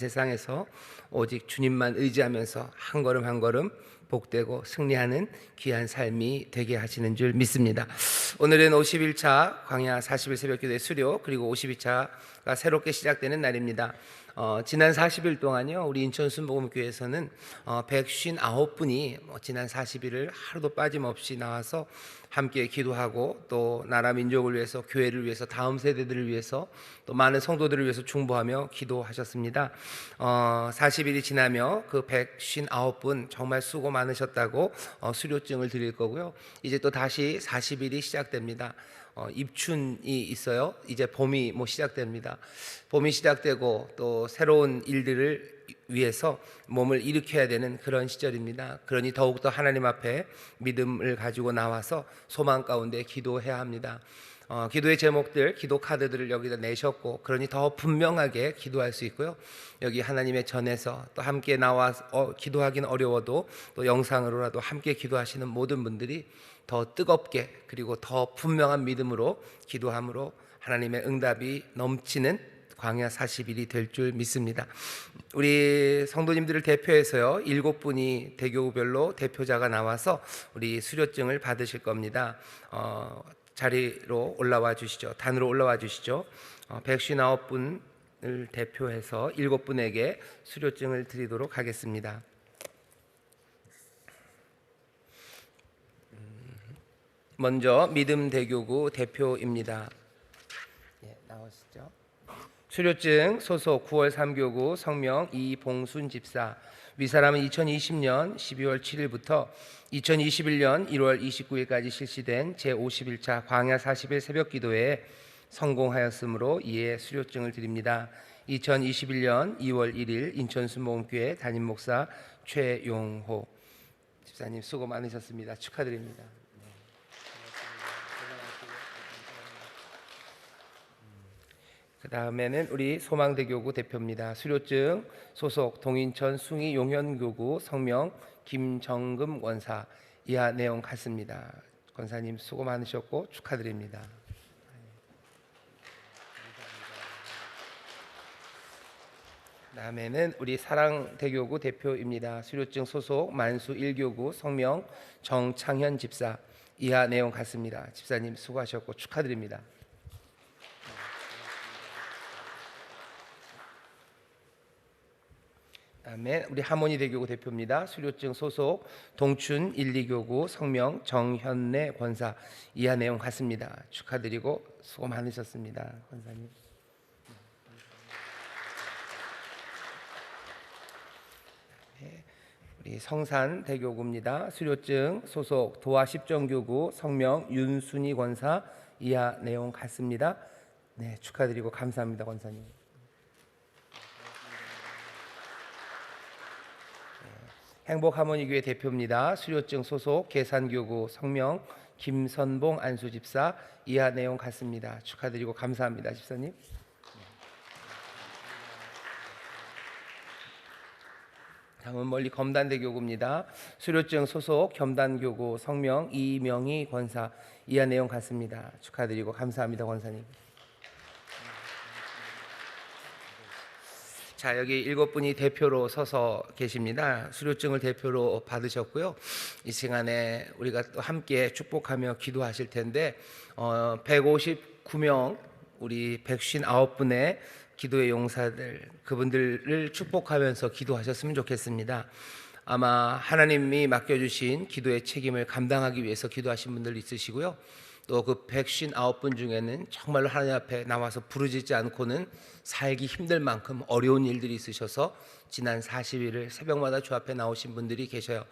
세상에서 오직 주님만 의지하면서 한 걸음 한 걸음 복되고 승리하는 귀한 삶이 되게 하시는 줄 믿습니다. 오늘은 51차 광야 40일 새벽기도의 수료, 그리고 52차가 새롭게 시작되는 날입니다. 지난 40일 동안요, 우리 인천 순복음교회에서는 159분이 지난 40일을 하루도 빠짐없이 나와서 함께 기도하고, 또 나라 민족을 위해서, 교회를 위해서, 다음 세대들을 위해서, 또 많은 성도들을 위해서 중보하며 기도하셨습니다. 40일이 지나며 그 159분 정말 수고 많으셨다고 수료증을 드릴 거고요. 이제 또 다시 40일이 시작됩니다. 입춘이 있어요. 이제 봄이 시작됩니다. 봄이 시작되고 또 새로운 일들을 위해서 몸을 일으켜야 되는 그런 시절입니다. 그러니 더욱더 하나님 앞에 믿음을 가지고 나와서 소망 가운데 기도해야 합니다. 기도의 제목들, 기도 카드들을 여기다 내셨고, 그러니 더 분명하게 기도할 수 있고요. 여기 하나님의 전에서 또 함께 나와 기도하기는 어려워도 또 영상으로라도 함께 기도하시는 모든 분들이 더 뜨겁게, 그리고 더 분명한 믿음으로 기도함으로 하나님의 응답이 넘치는 광야 40일이 될 줄 믿습니다. 우리 성도님들을 대표해서요, 7분이 대교구별로 대표자가 나와서 우리 수료증을 받으실 겁니다. 자리로 올라와 주시죠. 단으로 올라와 주시죠. 159분을 대표해서 7분에게 수료증을 드리도록 하겠습니다. 먼저 믿음대교구 대표입니다. 나오시죠. 수료증 소속 9월 3교구 성명 이봉순 집사. 위사람은 2020년 12월 7일부터 2021년 1월 29일까지 실시된 제51차 광야 40일 새벽기도에 성공하였으므로 이에 수료증을 드립니다. 2021년 2월 1일 인천순복음교회 담임목사 최용호 집사님 수고 많으셨습니다. 축하드립니다. 그 다음에는 우리 소망대교구 대표입니다. 수료증 소속 동인천 숭이 용현교구 성명 김정금 권사. 이하 내용 같습니다. 권사님 수고 많으셨고 축하드립니다. 그 다음에는 우리 사랑대교구 대표입니다. 수료증 소속 만수 1교구 성명 정창현 집사. 이하 내용 같습니다. 집사님 수고하셨고 축하드립니다. 다음에 우리 하모니 대교구 대표입니다. 수료증 소속 동춘 1, 2교구 성명 정현래 권사. 이하 내용 같습니다. 축하드리고 수고 많으셨습니다. 권사님. 우리 성산 대교구입니다. 수료증 소속 도화 10정교구 성명 윤순희 권사. 이하 내용 같습니다. 네, 축하드리고 감사합니다, 권사님. 행복하모니교회 대표입니다. 수료증 소속 계산교구 성명 김선봉 안수집사. 이하 내용 같습니다. 축하드리고 감사합니다, 집사님. 다음은 멀리 검단대교구입니다. 수료증 소속 겸단교구 성명 이명희 권사. 이하 내용 같습니다. 축하드리고 감사합니다, 권사님. 자, 여기 7분이 대표로 서서 계십니다. 수료증을 대표로 받으셨고요. 이 시간에 우리가 또 함께 축복하며 기도하실 텐데 159명 우리 159분의 기도의 용사들, 그분들을 축복하면서 기도하셨으면 좋겠습니다. 아마 하나님이 맡겨주신 기도의 책임을 감당하기 위해서 기도하신 분들 있으시고요. 또 그 159분 중에는 정말로 하나님 앞에 나와서 부르짖지 않고는 살기 힘들 만큼 어려운 일들이 있으셔서 지난 40일을 새벽마다 주 앞에 나오신 분들이 계셔요.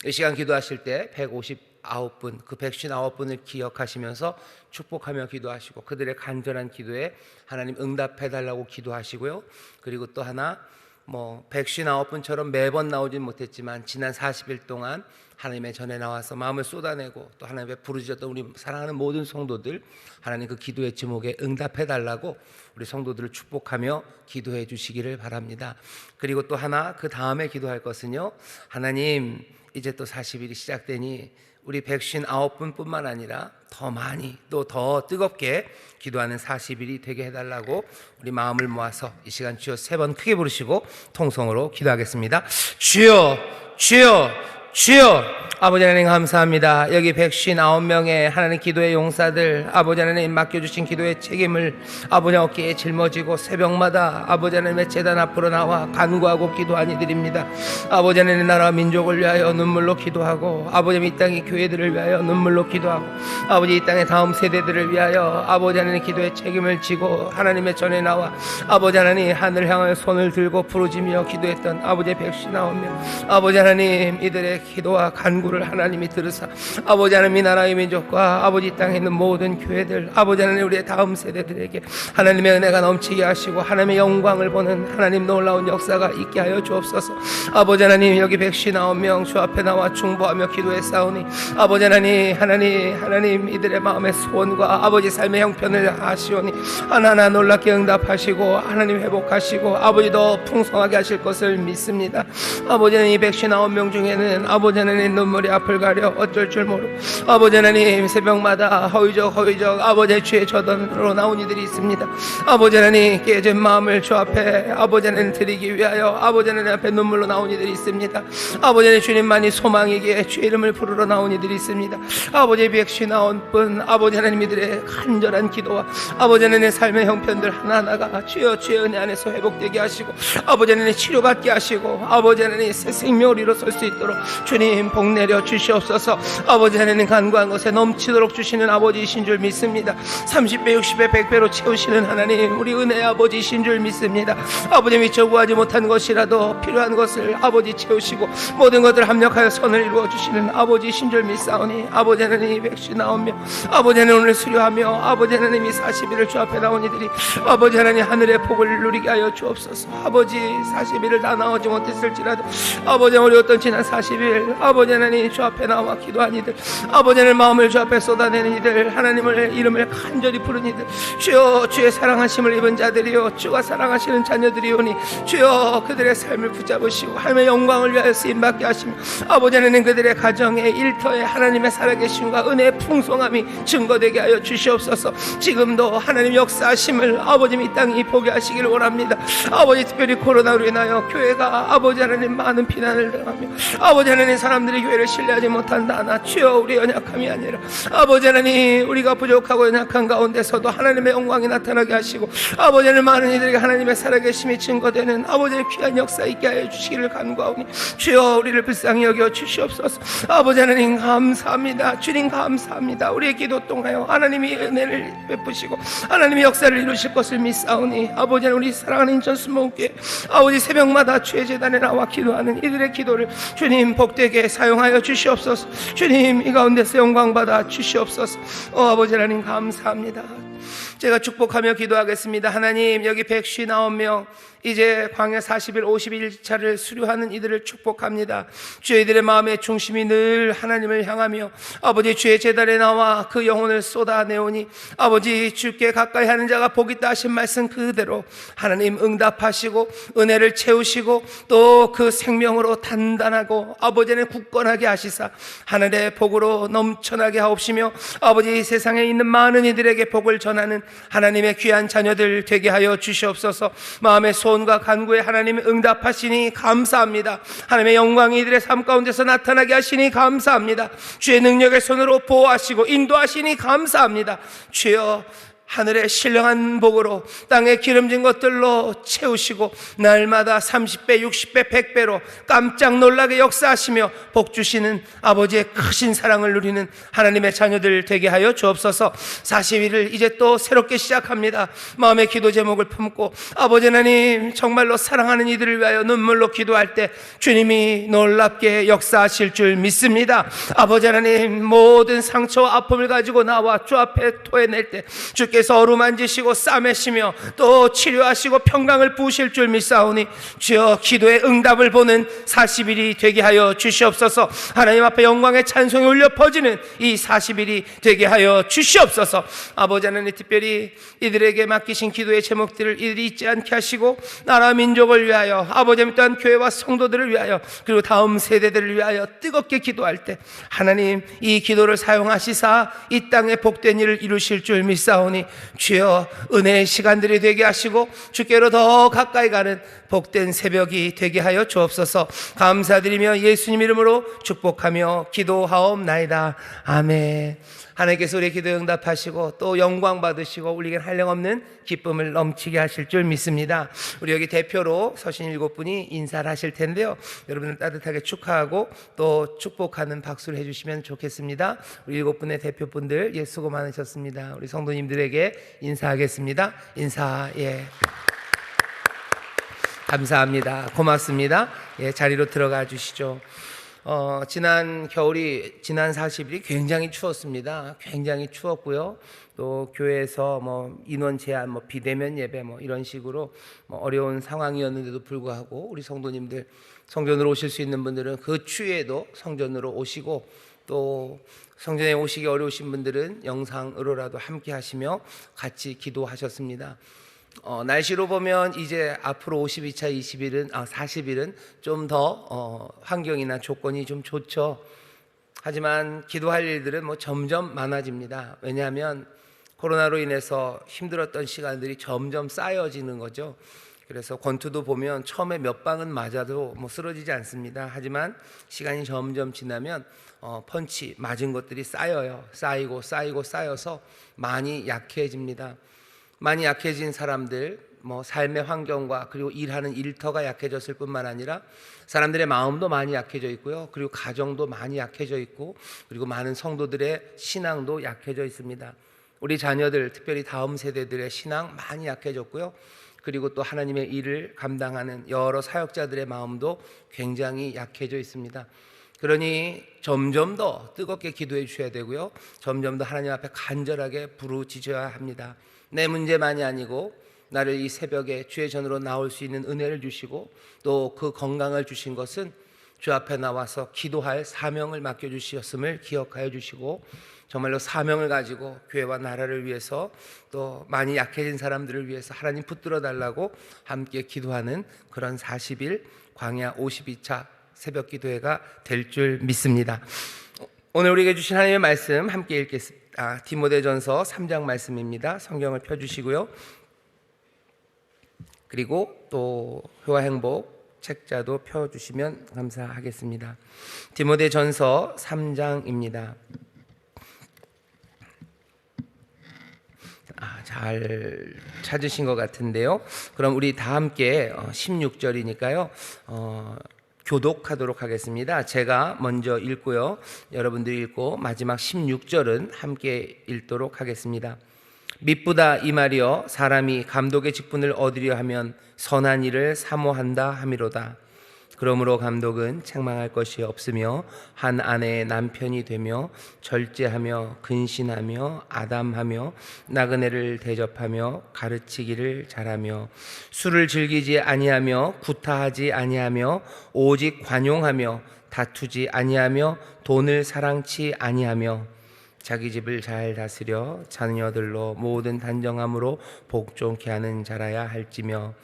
이 시간 기도하실 때 159분, 그 159분을 기억하시면서 축복하며 기도하시고, 그들의 간절한 기도에 하나님 응답해달라고 기도하시고요. 그리고 또 하나 159분처럼 매번 나오진 못했지만 지난 40일 동안 하나님의 전에 나와서 마음을 쏟아내고 또 하나님의 부르짖었던 우리 사랑하는 모든 성도들, 하나님 그 기도의 제목에 응답해달라고 우리 성도들을 축복하며 기도해 주시기를 바랍니다. 그리고 또 하나 그 다음에 기도할 것은요, 하나님 이제 또 40일이 시작되니 우리 159분뿐만 아니라 더 많이 또 더 뜨겁게 기도하는 40일이 되게 해달라고 우리 마음을 모아서 이 시간 주여 3번 크게 부르시고 통성으로 기도하겠습니다. 주여 주여 주여. 아버지 하나님 감사합니다. 여기 159명의 하나님 기도의 용사들, 아버지 하나님 맡겨주신 기도의 책임을 아버지 어깨에 짊어지고 새벽마다 아버지 하나님의 제단 앞으로 나와 간구하고 기도한 이들입니다. 아버지 하나님 나라와 민족을 위하여 눈물로 기도하고, 아버지 이 땅의 교회들을 위하여 눈물로 기도하고, 아버지 이 땅의 다음 세대들을 위하여 아버지 하나님 기도의 책임을 지고 하나님의 전에 나와 아버지 하나님 하늘 향하여 손을 들고 부르짖으며 기도했던 아버지 159명, 아버지 하나님 이들의 기도와 간구를 하나님이 들으사 아버지 하나님 이 나라의 민족과 아버지 이 땅에 있는 모든 교회들, 아버지 하나님 우리의 다음 세대들에게 하나님의 은혜가 넘치게 하시고 하나님의 영광을 보는 하나님 놀라운 역사가 있게 하여 주옵소서. 아버지 하나님 여기 159명 주 앞에 나와 중보하며 기도했사오니 아버지 하나님 이들의 마음의 소원과 아버지 삶의 형편을 아시오니 하나하나 놀랍게 응답하시고 하나님 회복하시고 아버지 더 풍성하게 하실 것을 믿습니다. 아버지 하나님 이 159명 중에는 아버지 하나님 눈물이 앞을 가려 어쩔 줄 모르고 아버지 하나님 새벽마다 허위적 아버지 주의 저던으로 나온 이들이 있습니다. 아버지 하나님 깨진 마음을 주 앞에 아버지 하나님 드리기 위하여 아버지 하나님 앞에 눈물로 나온 이들이 있습니다. 아버지 하나님 주님만이 소망이기에 주의 이름을 부르러 나온 이들이 있습니다. 아버지 159분 아버지 하나님 이들의 간절한 기도와 아버지 하나님의 삶의 형편들 하나하나가 주여 주의 은혜 안에서 회복되게 하시고 아버지 하나님 치료받게 하시고 아버지 하나님 새 생명을 일어설 수 있도록 주님 복 내려 주시옵소서. 아버지 하나님 간구한 것에 넘치도록 주시는 아버지이신 줄 믿습니다. 30배 60배 100배로 채우시는 하나님 우리 은혜의 아버지이신 줄 믿습니다. 아버지 미처 구하지 못한 것이라도 필요한 것을 아버지 채우시고 모든 것을 합력하여 선을 이루어 주시는 아버지이신 줄 믿사오니 아버지 하나님 159명 아버지 하나님 오늘 수료하며 아버지 하나님 이 40일을 주 앞에 나온 이들이 아버지 하나님 하늘의 복을 누리게 하여 주옵소서. 아버지 40일을 다 나오지 못했을지라도 아버지 우리 어떤 지난 40일 아버지 하나님 주 앞에 나와 기도한 이들, 아버지 하나님 마음을 주 앞에 쏟아내는 이들, 하나님을 이름을 간절히 부른 이들, 주여 주의 사랑하심을 입은 자들이요 주가 사랑하시는 자녀들이오니 주여 그들의 삶을 붙잡으시고 하나님의 영광을 위하여 쓰임받게 하시며 아버지 하나님 그들의 가정에 일터에 하나님의 살아계심과 은혜의 풍성함이 증거되게 하여 주시옵소서. 지금도 하나님 역사하심을 아버지 이 땅이 보게 하시기를 원합니다. 아버지 특별히 코로나로 인하여 교회가 아버지 하나님 많은 비난을 당하며 아버지 하나님 사람들이 교회를 신뢰하지 못한다 하나 주여 우리 연약함이 아니라 아버지 하나님 우리가 부족하고 연약한 가운데서도 하나님의 영광이 나타나게 하시고 아버지 하나님 많은 이들에게 하나님의 살아계심이 증거되는 아버지의 귀한 역사 있게 하여 주시기를 간구하오니 주여 우리를 불쌍히 여겨 주시옵소서. 아버지 하나님 감사합니다. 주님 감사합니다. 우리의 기도 통하여 하나님이 은혜를 베푸시고 하나님의 역사를 이루실 것을 믿사오니 아버지 하나님 우리 사랑하는 인천 순복음교회 아버지 새벽마다 주의 제단에 나와 기도하는 이들의 기도를 주님 복되게 사용하여 주시옵소서. 주님 이 가운데서 영광받아 주시옵소서. 아버지 하나님 감사합니다. 제가 축복하며 기도하겠습니다. 하나님 여기 159명 이제 광야 40일 51차를 수료하는 이들을 축복합니다. 주여 이들의 마음의 중심이 늘 하나님을 향하며 아버지 주의 제단에 나와 그 영혼을 쏟아내오니 아버지 주께 가까이 하는 자가 복이 있다 하신 말씀 그대로 하나님 응답하시고 은혜를 채우시고 또 그 생명으로 단단하고 아버지는 굳건하게 하시사 하늘의 복으로 넘쳐나게 하옵시며 아버지 세상에 있는 많은 이들에게 복을 전하는 하나님의 귀한 자녀들 되게 하여 주시옵소서. 마음의 소원과 간구에 하나님 응답하시니 감사합니다. 하나님의 영광이 이들의 삶 가운데서 나타나게 하시니 감사합니다. 주의 능력의 손으로 보호하시고 인도하시니 감사합니다. 주여 하늘의 신령한 복으로 땅에 기름진 것들로 채우시고 날마다 30배 60배 100배로 깜짝 놀라게 역사하시며 복 주시는 아버지의 크신 사랑을 누리는 하나님의 자녀들 되게 하여 주옵소서. 40일을 이제 또 새롭게 시작합니다. 마음의 기도 제목을 품고 아버지 하나님 정말로 사랑하는 이들을 위하여 눈물로 기도할 때 주님이 놀랍게 역사하실 줄 믿습니다. 아버지 하나님 모든 상처와 아픔을 가지고 나와 주 앞에 토해낼 때 주께서 주께서 어루만지시고 싸매시며 또 치료하시고 평강을 부으실 줄 믿사오니 주여 기도의 응답을 보는 40일이 되게 하여 주시옵소서. 하나님 앞에 영광의 찬송이 울려 퍼지는 이 40일이 되게 하여 주시옵소서. 아버지 하나님, 특별히 이들에게 맡기신 기도의 제목들을 이들이 잊지 않게 하시고 나라 민족을 위하여, 아버지 하나님 또한 교회와 성도들을 위하여, 그리고 다음 세대들을 위하여 뜨겁게 기도할 때 하나님 이 기도를 사용하시사 이 땅에 복된 일을 이루실 줄 믿사오니 주여 은혜의 시간들이 되게 하시고 주께로 더 가까이 가는 복된 새벽이 되게 하여 주옵소서. 감사드리며 예수님 이름으로 축복하며 기도하옵나이다. 아멘. 하나님께서 우리의 기도에 응답하시고 또 영광 받으시고 우리에겐 한량없는 기쁨을 넘치게 하실 줄 믿습니다. 우리 여기 대표로 서신 7분이 인사를 하실 텐데요, 여러분들 따뜻하게 축하하고 또 축복하는 박수를 해주시면 좋겠습니다. 우리 7분의 대표분들 수고 많으셨습니다. 우리 성도님들에게 인사하겠습니다. 인사. 감사합니다. 고맙습니다. 자리로 들어가 주시죠. 지난 겨울이, 지난 40일이 굉장히 추웠습니다. 굉장히 추웠고요. 또 교회에서 인원 제한, 비대면 예배 이런 식으로 어려운 상황이었는데도 불구하고 우리 성도님들, 성전으로 오실 수 있는 분들은 그 추위에도 성전으로 오시고, 또 성전에 오시기 어려우신 분들은 영상으로라도 함께 하시며 같이 기도하셨습니다. 날씨로 보면 이제 앞으로 52차 40일은 좀 더 환경이나 조건이 좀 좋죠. 하지만 기도할 일들은 점점 많아집니다. 왜냐하면 코로나로 인해서 힘들었던 시간들이 점점 쌓여지는 거죠. 그래서 권투도 보면 처음에 몇 방은 맞아도 쓰러지지 않습니다. 하지만 시간이 점점 지나면 펀치 맞은 것들이 쌓여서 많이 약해집니다. 많이 약해진 사람들, 삶의 환경과 그리고 일하는 일터가 약해졌을 뿐만 아니라 사람들의 마음도 많이 약해져 있고요. 그리고 가정도 많이 약해져 있고, 그리고 많은 성도들의 신앙도 약해져 있습니다. 우리 자녀들, 특별히 다음 세대들의 신앙 많이 약해졌고요. 그리고 또 하나님의 일을 감당하는 여러 사역자들의 마음도 굉장히 약해져 있습니다. 그러니 점점 더 뜨겁게 기도해 주셔야 되고요, 점점 더 하나님 앞에 간절하게 부르짖어야 합니다. 내 문제만이 아니고 나를 이 새벽에 주의 전으로 나올 수 있는 은혜를 주시고 또 그 건강을 주신 것은 주 앞에 나와서 기도할 사명을 맡겨주셨음을 기억하여 주시고, 정말로 사명을 가지고 교회와 나라를 위해서 또 많이 약해진 사람들을 위해서 하나님 붙들어 달라고 함께 기도하는 그런 40일 광야 52차 새벽 기도회가 될 줄 믿습니다. 오늘 우리에게 주신 하나님의 말씀 함께 읽겠습니다. 디모데전서 3장 말씀입니다. 성경을 펴주시고요, 그리고 또 효와 행복 책자도 펴주시면 감사하겠습니다. 디모데전서 3장입니다. 잘 찾으신 것 같은데요. 그럼 우리 다 함께 16절이니까요 교독하도록 하겠습니다. 제가 먼저 읽고요, 여러분들이 읽고 마지막 16절은 함께 읽도록 하겠습니다. 미쁘다 이 말이여, 사람이 감독의 직분을 얻으려 하면 선한 일을 사모한다 함이로다. 그러므로 감독은 책망할 것이 없으며 한 아내의 남편이 되며 절제하며 근신하며 아담하며 나그네를 대접하며 가르치기를 잘하며 술을 즐기지 아니하며 구타하지 아니하며 오직 관용하며 다투지 아니하며 돈을 사랑치 아니하며 자기 집을 잘 다스려 자녀들로 모든 단정함으로 복종케 하는 자라야 할지며,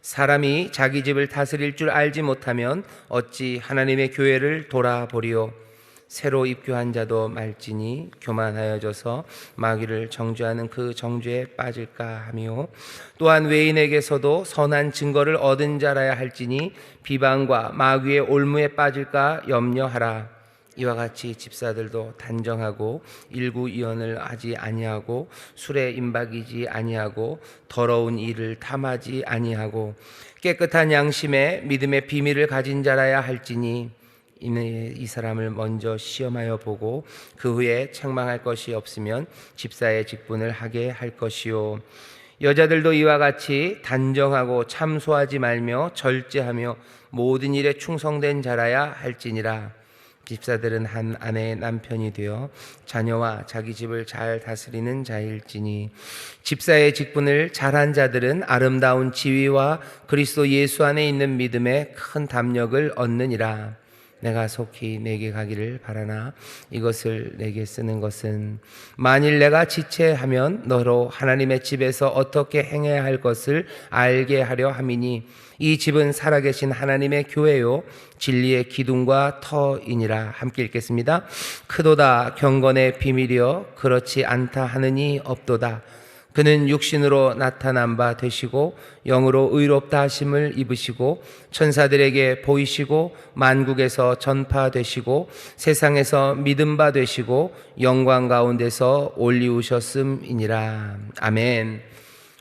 사람이 자기 집을 다스릴 줄 알지 못하면 어찌 하나님의 교회를 돌아보리요. 새로 입교한 자도 말지니 교만하여져서 마귀를 정죄하는 그 정죄에 빠질까 하며, 또한 외인에게서도 선한 증거를 얻은 자라야 할지니 비방과 마귀의 올무에 빠질까 염려하라. 이와 같이 집사들도 단정하고 일구이언을 하지 아니하고 술에 임박이지 아니하고 더러운 일을 탐하지 아니하고 깨끗한 양심에 믿음의 비밀을 가진 자라야 할지니, 이는 이 사람을 먼저 시험하여 보고 그 후에 책망할 것이 없으면 집사의 직분을 하게 할 것이요. 여자들도 이와 같이 단정하고 참소하지 말며 절제하며 모든 일에 충성된 자라야 할지니라. 집사들은 한 아내의 남편이 되어 자녀와 자기 집을 잘 다스리는 자일지니 집사의 직분을 잘한 자들은 아름다운 지위와 그리스도 예수 안에 있는 믿음에 큰 담력을 얻느니라. 내가 속히 내게 가기를 바라나 이것을 내게 쓰는 것은 만일 내가 지체하면 너로 하나님의 집에서 어떻게 행해야 할 것을 알게 하려 함이니 이 집은 살아계신 하나님의 교회요 진리의 기둥과 터이니라. 함께 읽겠습니다. 크도다 경건의 비밀이여 그렇지 않다 하느니 없도다. 그는 육신으로 나타난 바 되시고 영으로 의롭다 하심을 입으시고 천사들에게 보이시고 만국에서 전파되시고 세상에서 믿음 바 되시고 영광 가운데서 올리우셨음이니라. 아멘.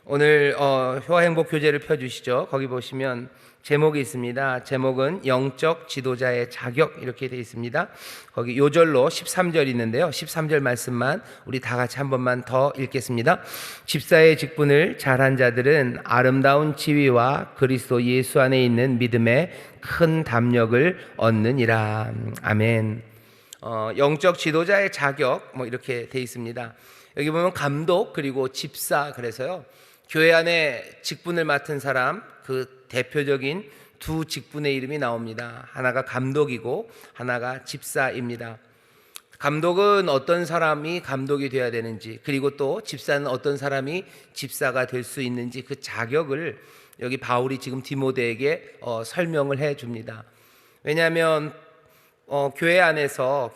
오늘 효화행복 교재를 펴주시죠. 거기 보시면 제목이 있습니다. 제목은 영적 지도자의 자격 이렇게 되어 있습니다. 거기 요절로 13절 있는데요. 13절 말씀만 우리 다 같이 한 번만 더 읽겠습니다. 집사의 직분을 잘한 자들은 아름다운 지위와 그리스도 예수 안에 있는 믿음에 큰 담력을 얻느니라. 아멘. 영적 지도자의 자격 이렇게 되어 있습니다. 여기 보면 감독 그리고 집사 그래서요. 교회 안에 직분을 맡은 사람 그 대표적인 두 직분의 이름이 나옵니다. 하나가 감독이고 하나가 집사입니다. 감독은 어떤 사람이 감독이 되어야 되는지 그리고 또 집사는 어떤 사람이 집사가 될 수 있는지 그 자격을 여기 바울이 지금 디모데에게 설명을 해 줍니다. 왜냐하면 교회 안에서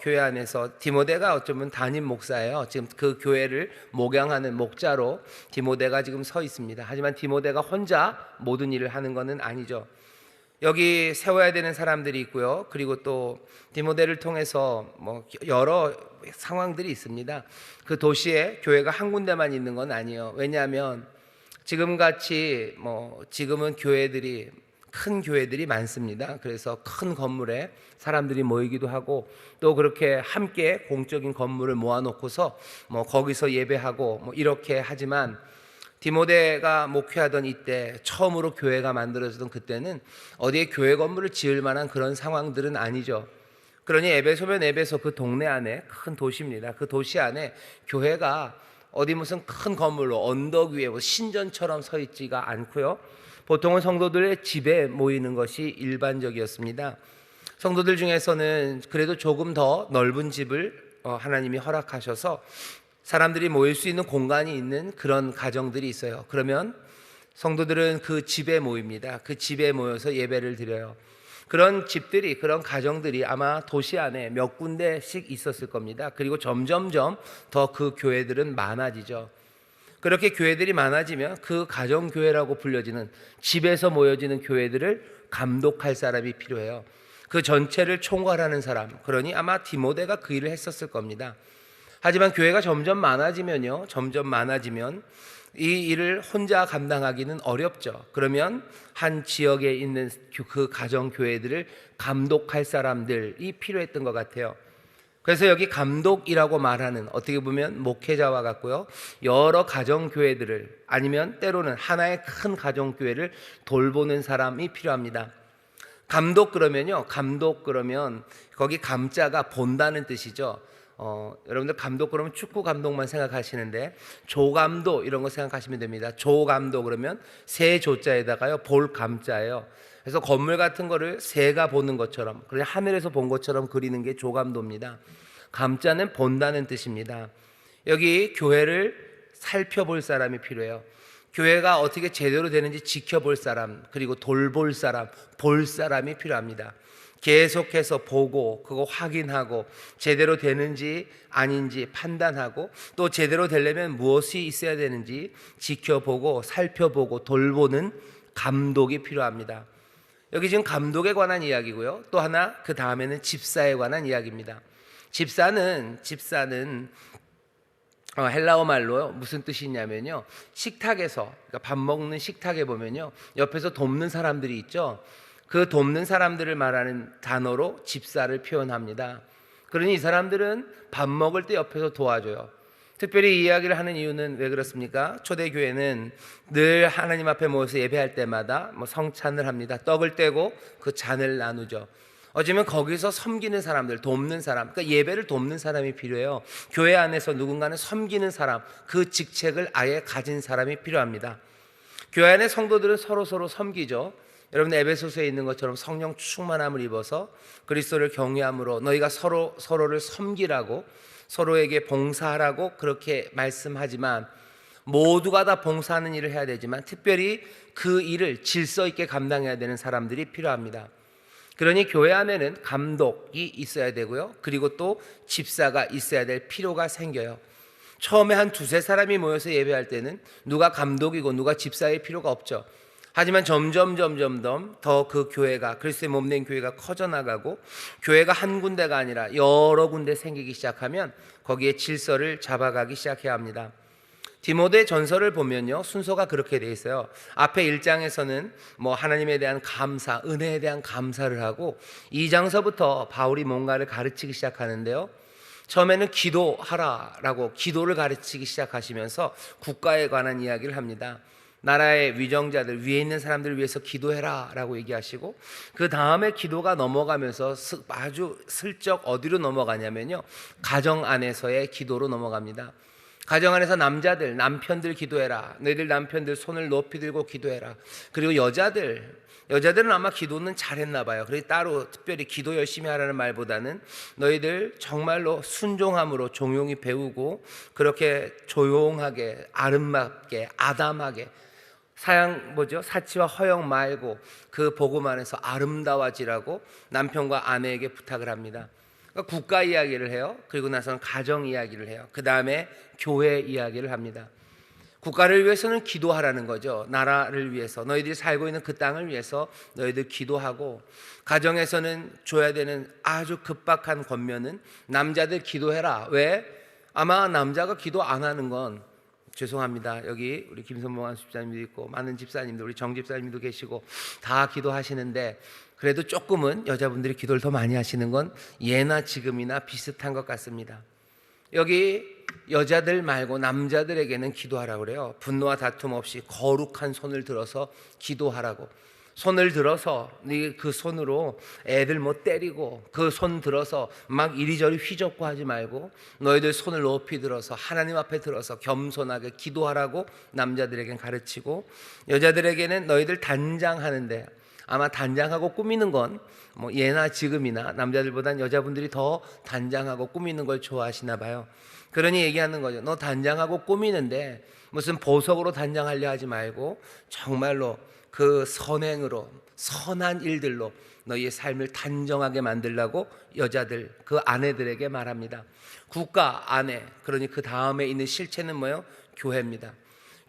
디모데가 어쩌면 담임 목사예요. 지금 그 교회를 목양하는 목자로 디모데가 지금 서 있습니다. 하지만 디모데가 혼자 모든 일을 하는 것은 아니죠. 여기 세워야 되는 사람들이 있고요. 그리고 또 디모데를 통해서 여러 상황들이 있습니다. 그 도시에 교회가 한 군데만 있는 건 아니에요. 왜냐하면 지금같이 지금은 큰 교회들이 많습니다. 그래서 큰 건물에 사람들이 모이기도 하고 또 그렇게 함께 공적인 건물을 모아놓고서 거기서 예배하고 이렇게 하지만 디모데가 목회하던 이때 처음으로 교회가 만들어지던 그때는 어디에 교회 건물을 지을 만한 그런 상황들은 아니죠. 그러니 에베소면 에베소 그 동네 안에 큰 도시입니다. 그 도시 안에 교회가 어디 무슨 큰 건물로 언덕 위에 신전처럼 서 있지가 않고요. 보통은 성도들의 집에 모이는 것이 일반적이었습니다. 성도들 중에서는 그래도 조금 더 넓은 집을 하나님이 허락하셔서 사람들이 모일 수 있는 공간이 있는 그런 가정들이 있어요. 그러면 성도들은 그 집에 모입니다. 그 집에 모여서 예배를 드려요. 그런 집들이, 그런 가정들이 아마 도시 안에 몇 군데씩 있었을 겁니다. 그리고 점점점 더 그 교회들은 많아지죠. 그렇게 교회들이 많아지면 그 가정교회라고 불려지는 집에서 모여지는 교회들을 감독할 사람이 필요해요. 그 전체를 총괄하는 사람, 그러니 아마 디모데가 그 일을 했었을 겁니다. 하지만 교회가 점점 많아지면 이 일을 혼자 감당하기는 어렵죠. 그러면 한 지역에 있는 그 가정교회들을 감독할 사람들이 필요했던 것 같아요. 그래서 여기 감독이라고 말하는 어떻게 보면 목회자와 같고요. 여러 가정교회들을 아니면 때로는 하나의 큰 가정교회를 돌보는 사람이 필요합니다. 감독 그러면 거기 감자가 본다는 뜻이죠. 여러분들 감독 그러면 축구 감독만 생각하시는데 조감독 이런 거 생각하시면 됩니다. 조감독 그러면 새 조자에다가요 볼 감자예요. 그래서 건물 같은 거를 새가 보는 것처럼 그냥 하늘에서 본 것처럼 그리는 게 조감도입니다. 감자는 본다는 뜻입니다. 여기 교회를 살펴볼 사람이 필요해요. 교회가 어떻게 제대로 되는지 지켜볼 사람, 그리고 돌볼 사람, 볼 사람이 필요합니다. 계속해서 보고 그거 확인하고 제대로 되는지 아닌지 판단하고 또 제대로 되려면 무엇이 있어야 되는지 지켜보고 살펴보고 돌보는 감독이 필요합니다. 여기 지금 감독에 관한 이야기고요. 또 하나 그 다음에는 집사에 관한 이야기입니다. 집사는 헬라어 말로 무슨 뜻이 있냐면요. 식탁에서 그러니까 밥 먹는 식탁에 보면요. 옆에서 돕는 사람들이 있죠. 그 돕는 사람들을 말하는 단어로 집사를 표현합니다. 그러니 이 사람들은 밥 먹을 때 옆에서 도와줘요. 특별히 이 이야기를 하는 이유는 왜 그렇습니까? 초대교회는 늘 하나님 앞에 모여서 예배할 때마다 성찬을 합니다. 떡을 떼고 그 잔을 나누죠. 어쩌면 거기서 섬기는 사람들, 돕는 사람, 그러니까 예배를 돕는 사람이 필요해요. 교회 안에서 누군가는 섬기는 사람, 그 직책을 아예 가진 사람이 필요합니다. 교회 안에 성도들은 서로 섬기죠. 여러분 에베소서에 있는 것처럼 성령 충만함을 입어서 그리스도를 경외함으로 너희가 서로를 섬기라고, 서로에게 봉사하라고 그렇게 말씀하지만, 모두가 다 봉사하는 일을 해야 되지만 특별히 그 일을 질서 있게 감당해야 되는 사람들이 필요합니다. 그러니 교회 안에는 감독이 있어야 되고요, 그리고 또 집사가 있어야 될 필요가 생겨요. 처음에 한 두세 사람이 모여서 예배할 때는 누가 감독이고 누가 집사일 필요가 없죠. 하지만 점점 더 그 교회가, 그리스도의 몸된 교회가 커져나가고 교회가 한 군데가 아니라 여러 군데 생기기 시작하면 거기에 질서를 잡아가기 시작해야 합니다. 디모데 전서를 보면요, 순서가 그렇게 돼 있어요. 앞에 1장에서는 하나님에 대한 감사, 은혜에 대한 감사를 하고 2장서부터 바울이 뭔가를 가르치기 시작하는데요, 처음에는 기도하라라고 기도를 가르치기 시작하시면서 국가에 관한 이야기를 합니다. 나라의 위정자들, 위에 있는 사람들을 위해서 기도해라 라고 얘기하시고, 그 다음에 기도가 넘어가면서 아주 슬쩍 어디로 넘어가냐면요, 가정 안에서의 기도로 넘어갑니다. 가정 안에서 남편들 기도해라. 너희들 남편들 손을 높이 들고 기도해라. 그리고 여자들은 아마 기도는 잘했나 봐요. 그래서 따로 특별히 기도 열심히 하라는 말보다는 너희들 정말로 순종함으로 종용히 배우고 그렇게 조용하게, 아름답게, 아담하게, 사치와 허영 말고 그 복음 안에서 아름다워지라고 남편과 아내에게 부탁을 합니다. 그러니까 국가 이야기를 해요. 그리고 나서는 가정 이야기를 해요. 그 다음에 교회 이야기를 합니다. 국가를 위해서는 기도하라는 거죠. 나라를 위해서, 너희들이 살고 있는 그 땅을 위해서 너희들 기도하고, 가정에서는 줘야 되는 아주 급박한 권면은 남자들 기도해라. 왜? 아마 남자가 기도 안 하는 건, 죄송합니다, 여기 우리 김선봉 집사님도 있고 많은 집사님들, 우리 정 집사님도 계시고 다 기도하시는데, 그래도 조금은 여자분들이 기도를 더 많이 하시는 건 예나 지금이나 비슷한 것 같습니다. 여기 여자들 말고 남자들에게는 기도하라고 그래요. 분노와 다툼 없이 거룩한 손을 들어서 기도하라고. 손을 들어서 그 손으로 애들 때리고, 그 손 들어서 막 이리저리 휘젓고 하지 말고 너희들 손을 높이 들어서 하나님 앞에 들어서 겸손하게 기도하라고 남자들에게는 가르치고, 여자들에게는 너희들 단장하는데, 아마 단장하고 꾸미는 건 예나 지금이나 남자들보단 여자분들이 더 단장하고 꾸미는 걸 좋아하시나 봐요. 그러니 얘기하는 거죠. 너 단장하고 꾸미는데 무슨 보석으로 단장하려 하지 말고 정말로 그 선행으로, 선한 일들로 너희의 삶을 단정하게 만들라고 여자들, 그 아내들에게 말합니다. 국가 아내, 그러니 그 다음에 있는 실체는 뭐예요? 교회입니다.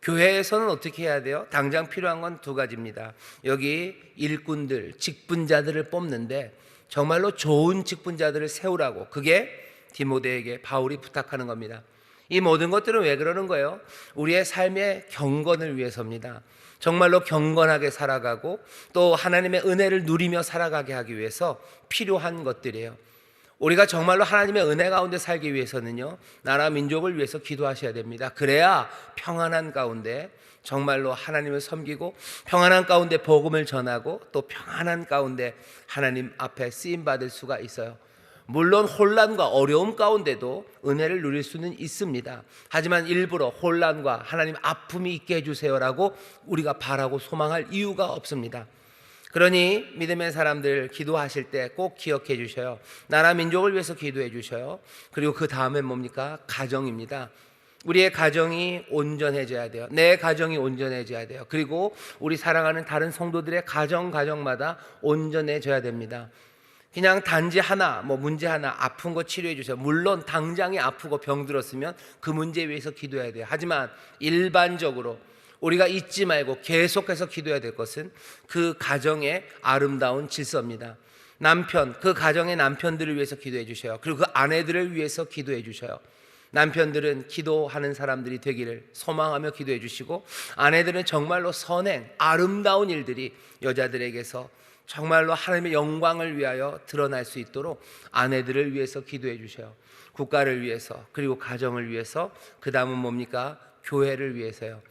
교회에서는 어떻게 해야 돼요? 당장 필요한 건 두 가지입니다. 여기 일꾼들, 직분자들을 뽑는데 정말로 좋은 직분자들을 세우라고, 그게 디모데에게 바울이 부탁하는 겁니다. 이 모든 것들은 왜 그러는 거예요? 우리의 삶의 경건을 위해서입니다. 정말로 경건하게 살아가고 또 하나님의 은혜를 누리며 살아가게 하기 위해서 필요한 것들이에요. 우리가 정말로 하나님의 은혜 가운데 살기 위해서는요, 나라 민족을 위해서 기도하셔야 됩니다. 그래야 평안한 가운데 정말로 하나님을 섬기고, 평안한 가운데 복음을 전하고, 또 평안한 가운데 하나님 앞에 쓰임받을 수가 있어요. 물론 혼란과 어려움 가운데도 은혜를 누릴 수는 있습니다. 하지만 일부러 혼란과 하나님 아픔이 있게 해주세요라고 우리가 바라고 소망할 이유가 없습니다. 그러니 믿음의 사람들 기도하실 때 꼭 기억해 주셔요. 나라 민족을 위해서 기도해 주셔요. 그리고 그 다음엔 뭡니까? 가정입니다. 우리의 가정이 온전해져야 돼요. 내 가정이 온전해져야 돼요. 그리고 우리 사랑하는 다른 성도들의 가정마다 온전해져야 됩니다. 그냥 단지 하나, 문제 하나, 아픈 거 치료해 주세요. 물론 당장에 아프고 병들었으면 그 문제 위해서 기도해야 돼요. 하지만 일반적으로 우리가 잊지 말고 계속해서 기도해야 될 것은 그 가정의 아름다운 질서입니다. 남편, 그 가정의 남편들을 위해서 기도해 주셔요. 그리고 그 아내들을 위해서 기도해 주셔요. 남편들은 기도하는 사람들이 되기를 소망하며 기도해 주시고, 아내들은 정말로 선행, 아름다운 일들이 여자들에게서 정말로 하나님의 영광을 위하여 드러날 수 있도록 아내들을 위해서 기도해 주셔요. 국가를 위해서, 그리고 가정을 위해서, 그 다음은 뭡니까? 교회를 위해서요.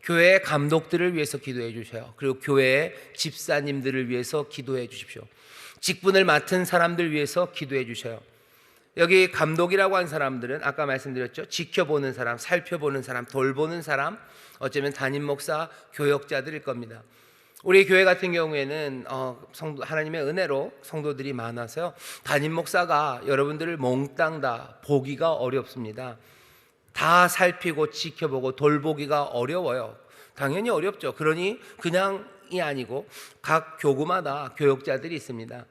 교회 감독들을 위해서 기도해 주셔요. 그리고 교회 집사님들을 위해서 기도해 주십시오. 직분을 맡은 사람들 위해서 기도해 주셔요. 여기 감독이라고 한 사람들은 아까 말씀드렸죠. 지켜보는 사람, 살펴보는 사람, 돌보는 사람, 어쩌면 담임 목사, 교역자들일 겁니다. 우리 교회 같은 경우에는 하나님의 은혜로 성도들이 많아서요, 담임 목사가 여러분들을 몽땅 다 보기가 어렵습니다. 다 살피고 지켜보고 돌보기가 어려워요. 당연히 어렵죠. 그러니 그냥이 아니고 각 교구마다 교역자들이 있습니다.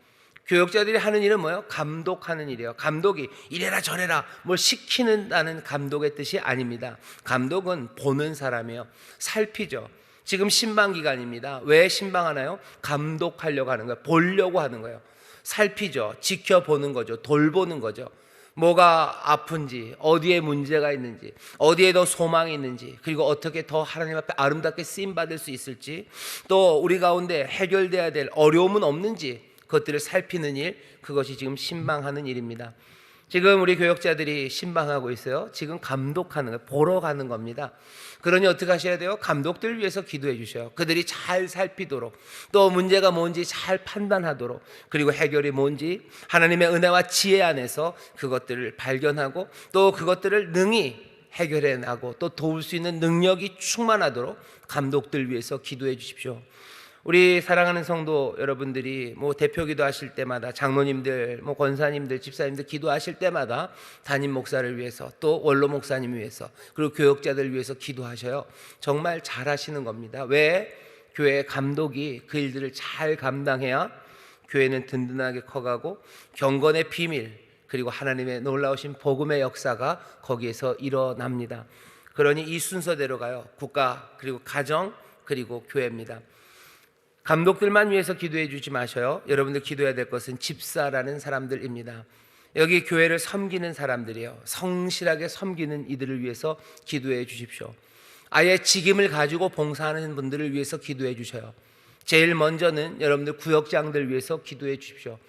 교역자들이 하는 일은 뭐예요? 감독하는 일이에요. 감독이 이래라 저래라 뭘 시키는다는 감독의 뜻이 아닙니다. 감독은 보는 사람이에요. 살피죠. 지금 신방 기간입니다. 왜 신방하나요? 감독하려고 하는 거예요. 보려고 하는 거예요. 살피죠. 지켜보는 거죠. 돌보는 거죠. 뭐가 아픈지, 어디에 문제가 있는지, 어디에 더 소망이 있는지, 그리고 어떻게 더 하나님 앞에 아름답게 쓰임받을 수 있을지, 또 우리 가운데 해결돼야 될 어려움은 없는지 그것들을 살피는 일, 그것이 지금 신방하는 일입니다. 지금 우리 교역자들이 신방하고 있어요. 지금 감독하는 거예요. 보러 가는 겁니다. 그러니 어떻게 하셔야 돼요? 감독들을 위해서 기도해 주셔요. 그들이 잘 살피도록, 또 문제가 뭔지 잘 판단하도록, 그리고 해결이 뭔지 하나님의 은혜와 지혜 안에서 그것들을 발견하고 또 그것들을 능히 해결해 나고 또 도울 수 있는 능력이 충만하도록 감독들 위해서 기도해 주십시오. 우리 사랑하는 성도 여러분들이 대표 기도하실 때마다, 장로님들, 권사님들, 집사님들 기도하실 때마다 담임 목사를 위해서, 또 원로 목사님 위해서, 그리고 교역자들 위해서 기도하셔요. 정말 잘하시는 겁니다. 왜? 교회 감독이 그 일들을 잘 감당해야 교회는 든든하게 커가고 경건의 비밀, 그리고 하나님의 놀라우신 복음의 역사가 거기에서 일어납니다. 그러니 이 순서대로 가요. 국가, 그리고 가정, 그리고 교회입니다. 감독들만 위해서 기도해 주지 마셔요. 여러분들 기도해야 될 것은 집사라는 사람들입니다. 여기 교회를 섬기는 사람들이에요. 성실하게 섬기는 이들을 위해서 기도해 주십시오. 아예 직임을 가지고 봉사하는 분들을 위해서 기도해 주셔요. 제일 먼저는 여러분들 구역장들 위해서 기도해 주십시오.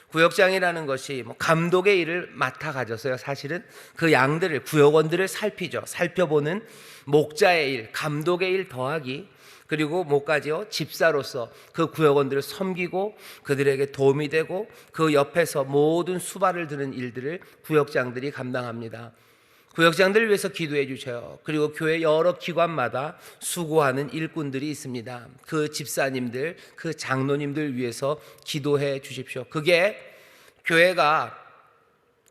구역장이라는 것이 감독의 일을 맡아 가져서요, 사실은 그 양들을, 구역원들을 살피죠. 살펴보는 목자의 일, 감독의 일 더하기, 그리고 뭐까지요? 집사로서 그 구역원들을 섬기고 그들에게 도움이 되고 그 옆에서 모든 수발을 드는 일들을 구역장들이 감당합니다. 구역장들을 위해서 기도해 주셔요. 그리고 교회 여러 기관마다 수고하는 일꾼들이 있습니다. 그 집사님들, 그 장로님들 위해서 기도해 주십시오. 그게 교회가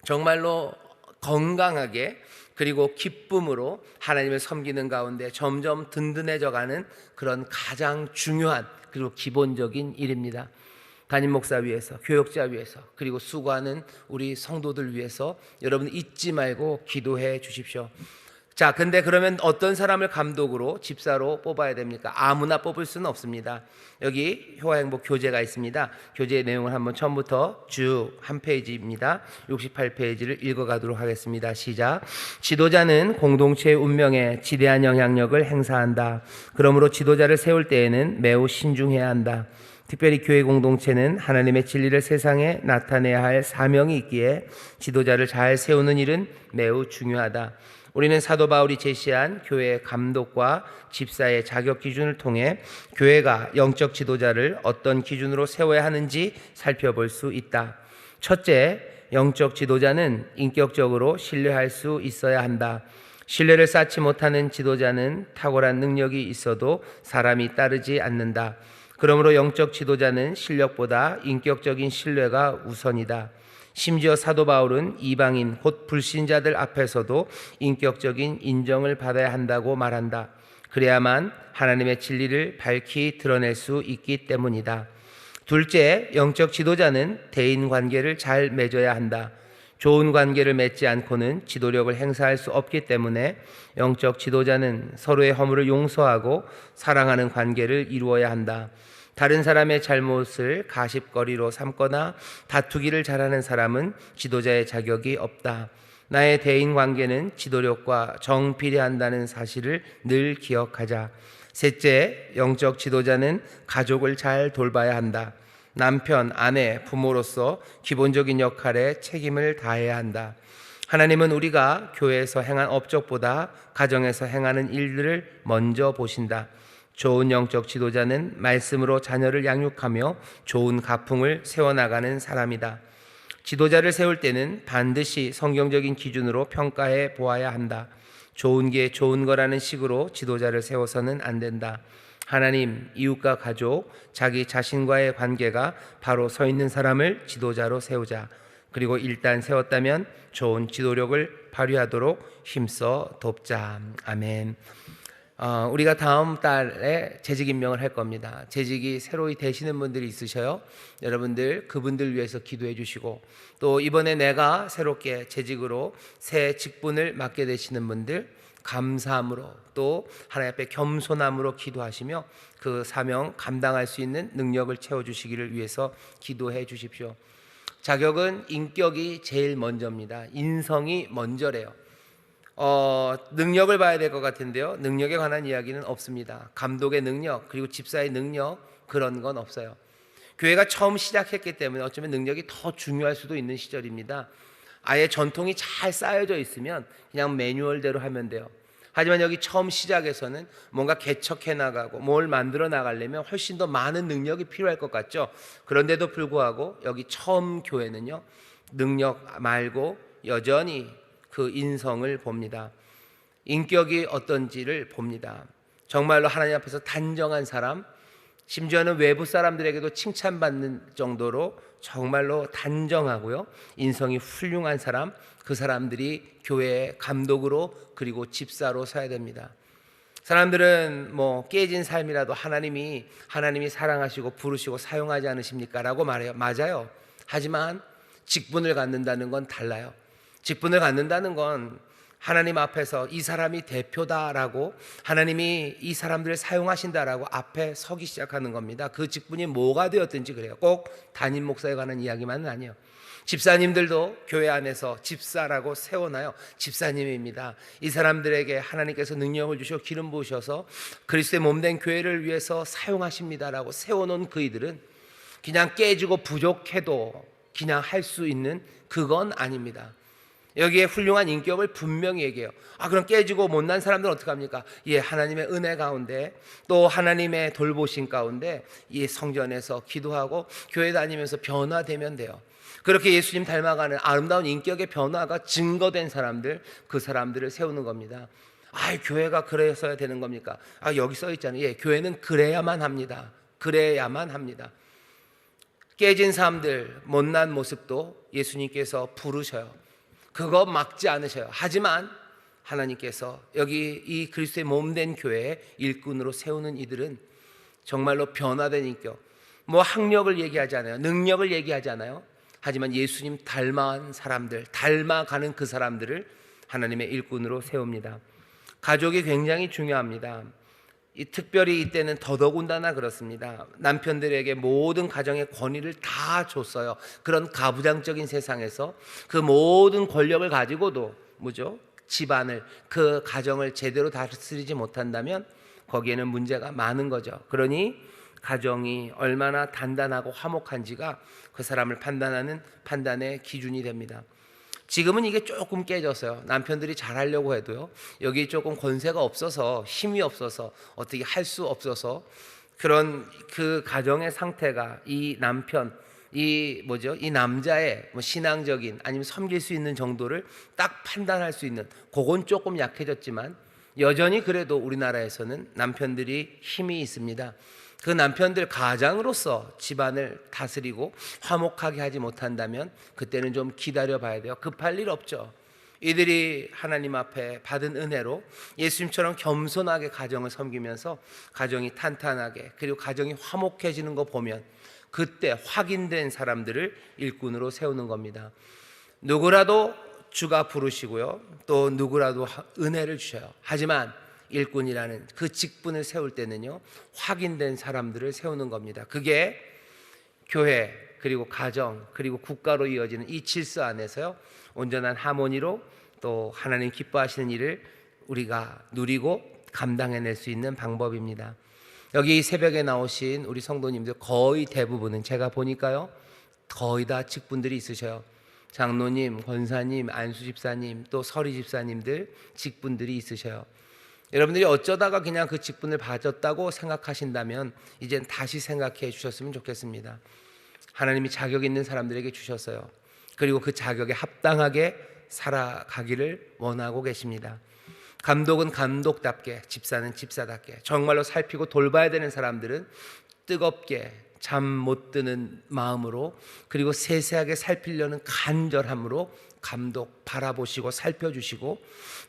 정말로 건강하게, 그리고 기쁨으로 하나님을 섬기는 가운데 점점 든든해져가는 그런 가장 중요한, 그리고 기본적인 일입니다. 담임 목사 위해서, 교역자 위해서, 그리고 수고하는 우리 성도들 위해서 여러분 잊지 말고 기도해 주십시오. 자, 근데 그러면 어떤 사람을 감독으로, 집사로 뽑아야 됩니까? 아무나 뽑을 수는 없습니다. 여기 효화행복 교재가 있습니다. 교재의 내용을 한번 처음부터 쭉 한 페이지입니다. 68페이지를 읽어가도록 하겠습니다. 시작. 지도자는 공동체의 운명에 지대한 영향력을 행사한다. 그러므로 지도자를 세울 때에는 매우 신중해야 한다. 특별히 교회 공동체는 하나님의 진리를 세상에 나타내야 할 사명이 있기에 지도자를 잘 세우는 일은 매우 중요하다. 우리는 사도 바울이 제시한 교회의 감독과 집사의 자격 기준을 통해 교회가 영적 지도자를 어떤 기준으로 세워야 하는지 살펴볼 수 있다. 첫째, 영적 지도자는 인격적으로 신뢰할 수 있어야 한다. 신뢰를 쌓지 못하는 지도자는 탁월한 능력이 있어도 사람이 따르지 않는다. 그러므로 영적 지도자는 실력보다 인격적인 신뢰가 우선이다. 심지어 사도 바울은 이방인 곧 불신자들 앞에서도 인격적인 인정을 받아야 한다고 말한다. 그래야만 하나님의 진리를 밝히 드러낼 수 있기 때문이다. 둘째, 영적 지도자는 대인 관계를 잘 맺어야 한다. 좋은 관계를 맺지 않고는 지도력을 행사할 수 없기 때문에 영적 지도자는 서로의 허물을 용서하고 사랑하는 관계를 이루어야 한다. 다른 사람의 잘못을 가십거리로 삼거나 다투기를 잘하는 사람은 지도자의 자격이 없다. 나의 대인 관계는 지도력과 정비례한다는 사실을 늘 기억하자. 셋째, 영적 지도자는 가족을 잘 돌봐야 한다. 남편, 아내, 부모로서 기본적인 역할에 책임을 다해야 한다. 하나님은 우리가 교회에서 행한 업적보다 가정에서 행하는 일들을 먼저 보신다. 좋은 영적 지도자는 말씀으로 자녀를 양육하며 좋은 가풍을 세워나가는 사람이다. 지도자를 세울 때는 반드시 성경적인 기준으로 평가해 보아야 한다. 좋은 게 좋은 거라는 식으로 지도자를 세워서는 안 된다. 하나님, 이웃과 가족, 자기 자신과의 관계가 바로 서 있는 사람을 지도자로 세우자. 그리고 일단 세웠다면 좋은 지도력을 발휘하도록 힘써 돕자. 아멘. 우리가 다음 달에 재직 임명을 할 겁니다. 재직이 새로이 되시는 분들이 있으셔요. 여러분들 그분들 위해서 기도해 주시고, 또 이번에 내가 새롭게 재직으로 새 직분을 맡게 되시는 분들 감사함으로 또 하나님 앞에 겸손함으로 기도하시며 그 사명 감당할 수 있는 능력을 채워주시기를 위해서 기도해 주십시오. 자격은 인격이 제일 먼저입니다. 인성이 먼저래요. 능력을 봐야 될 것 같은데요, 능력에 관한 이야기는 없습니다. 감독의 능력, 그리고 집사의 능력, 그런 건 없어요. 교회가 처음 시작했기 때문에 어쩌면 능력이 더 중요할 수도 있는 시절입니다. 아예 전통이 잘 쌓여져 있으면 그냥 매뉴얼대로 하면 돼요. 하지만 여기 처음 시작에서는 뭔가 개척해 나가고 뭘 만들어 나가려면 훨씬 더 많은 능력이 필요할 것 같죠. 그런데도 불구하고 여기 처음 교회는요, 능력 말고 여전히 그 인성을 봅니다. 인격이 어떤지를 봅니다. 정말로 하나님 앞에서 단정한 사람, 심지어는 외부 사람들에게도 칭찬받는 정도로 정말로 단정하고요, 인성이 훌륭한 사람, 그 사람들이 교회의 감독으로 그리고 집사로 서야 됩니다. 사람들은 뭐 깨진 삶이라도 하나님이 사랑하시고 부르시고 사용하지 않으십니까? 라고 말해요. 맞아요. 하지만 직분을 갖는다는 건 달라요. 직분을 갖는다는 건 하나님 앞에서 이 사람이 대표다라고, 하나님이 이 사람들을 사용하신다라고 앞에 서기 시작하는 겁니다. 그 직분이 뭐가 되었든지 그래요. 꼭 담임 목사에 관한 이야기만은 아니에요. 집사님들도 교회 안에서 집사라고 세워놔요. 집사님입니다. 이 사람들에게 하나님께서 능력을 주시고 기름 부으셔서 그리스도의 몸된 교회를 위해서 사용하십니다라고 세워놓은 그이들은 그냥 깨지고 부족해도 그냥 할 수 있는 그건 아닙니다. 여기에 훌륭한 인격을 분명히 얘기해요. 그럼 깨지고 못난 사람들은 어떡합니까? 하나님의 은혜 가운데 또 하나님의 돌보심 가운데 이 성전에서 기도하고 교회 다니면서 변화되면 돼요. 그렇게 예수님 닮아가는 아름다운 인격의 변화가 증거된 사람들, 그 사람들을 세우는 겁니다. 교회가 그래서야 되는 겁니까? 여기 써 있잖아요. 교회는 그래야만 합니다. 그래야만 합니다. 깨진 사람들, 못난 모습도 예수님께서 부르셔요. 그거 막지 않으셔요. 하지만 하나님께서 여기 이 그리스도의 몸된 교회의 일꾼으로 세우는 이들은 정말로 변화된 인격, 뭐 학력을 얘기하지 않아요. 능력을 얘기하지 않아요. 하지만 예수님 닮아간 사람들, 닮아가는 그 사람들을 하나님의 일꾼으로 세웁니다. 가족이 굉장히 중요합니다. 특별히 이때는 더더군다나 그렇습니다. 남편들에게 모든 가정의 권위를 다 줬어요. 그런 가부장적인 세상에서 그 모든 권력을 가지고도 집안을, 그 가정을 제대로 다스리지 못한다면 거기에는 문제가 많은 거죠. 그러니 가정이 얼마나 단단하고 화목한지가 그 사람을 판단하는 판단의 기준이 됩니다. 지금은 이게 조금 깨졌어요. 남편들이 잘하려고 해도요, 여기 조금 권세가 없어서, 힘이 없어서, 어떻게 할 수 없어서 그런 그 가정의 상태가 이 남편, 이 남자의 신앙적인 아니면 섬길 수 있는 정도를 딱 판단할 수 있는, 그건 조금 약해졌지만 여전히 그래도 우리나라에서는 남편들이 힘이 있습니다. 그 남편들 가장으로서 집안을 다스리고 화목하게 하지 못한다면 그때는 좀 기다려 봐야 돼요. 급할 일 없죠. 이들이 하나님 앞에 받은 은혜로 예수님처럼 겸손하게 가정을 섬기면서 가정이 탄탄하게, 그리고 가정이 화목해지는 거 보면 그때 확인된 사람들을 일꾼으로 세우는 겁니다. 누구라도 주가 부르시고요, 또 누구라도 은혜를 주셔요. 하지만 일꾼이라는 그 직분을 세울 때는요, 확인된 사람들을 세우는 겁니다. 그게 교회, 그리고 가정, 그리고 국가로 이어지는 이 질서 안에서요, 온전한 하모니로 또 하나님 기뻐하시는 일을 우리가 누리고 감당해낼 수 있는 방법입니다. 여기 새벽에 나오신 우리 성도님들 거의 대부분은 제가 보니까요, 거의 다 직분들이 있으셔요. 장로님, 권사님, 안수집사님, 또 서리집사님들, 직분들이 있으셔요. 여러분들이 어쩌다가 그냥 그 직분을 받았다고 생각하신다면 이젠 다시 생각해 주셨으면 좋겠습니다. 하나님이 자격 있는 사람들에게 주셨어요. 그리고 그 자격에 합당하게 살아가기를 원하고 계십니다. 감독은 감독답게, 집사는 집사답게, 정말로 살피고 돌봐야 되는 사람들은 뜨겁게 잠 못 드는 마음으로, 그리고 세세하게 살피려는 간절함으로 감독 바라보시고 살펴주시고,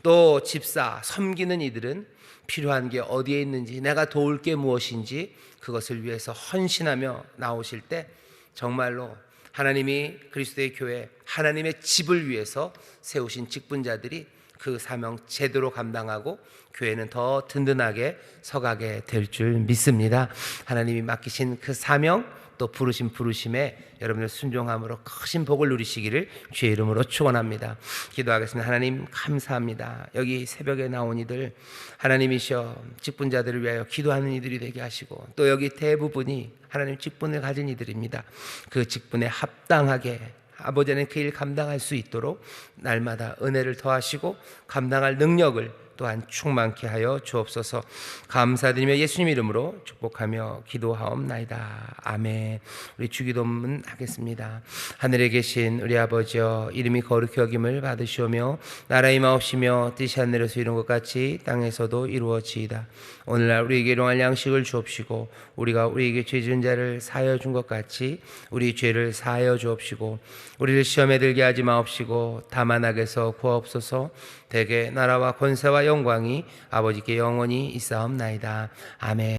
또 집사 섬기는 이들은 필요한 게 어디에 있는지, 내가 도울 게 무엇인지 그것을 위해서 헌신하며 나오실 때 정말로 하나님이 그리스도의 교회, 하나님의 집을 위해서 세우신 직분자들이 그 사명 제대로 감당하고 교회는 더 든든하게 서가게 될 줄 믿습니다. 하나님이 맡기신 그 사명, 또 부르신 부르심에 여러분의 순종함으로 크신 복을 누리시기를 주의 이름으로 축원합니다. 기도하겠습니다. 하나님 감사합니다. 여기 새벽에 나온 이들 하나님이셔 직분자들을 위하여 기도하는 이들이 되게 하시고, 또 여기 대부분이 하나님 직분을 가진 이들입니다. 그 직분에 합당하게 아버지는 그 일 감당할 수 있도록 날마다 은혜를 더하시고 감당할 능력을 또한 충만케 하여 주옵소서. 감사드리며 예수님 이름으로 축복하며 기도하옵나이다. 아멘. 우리 주기도문 하겠습니다. 하늘에 계신 우리 아버지여, 이름이 거룩히 여김을 받으시오며 나라의 임하옵시며 뜻이 하늘에서 이룬 것 같이 땅에서도 이루어지이다. 오늘날 우리에게 일용할 양식을 주옵시고, 우리가 우리에게 죄 지은 자를 사하여 준 것 같이 우리 죄를 사하여 주옵시고, 우리를 시험에 들게 하지 마옵시고 다만 악에서 구하옵소서. 대개 나라와 권세와 영광이 아버지께 영원히 있사옵나이다. 아멘.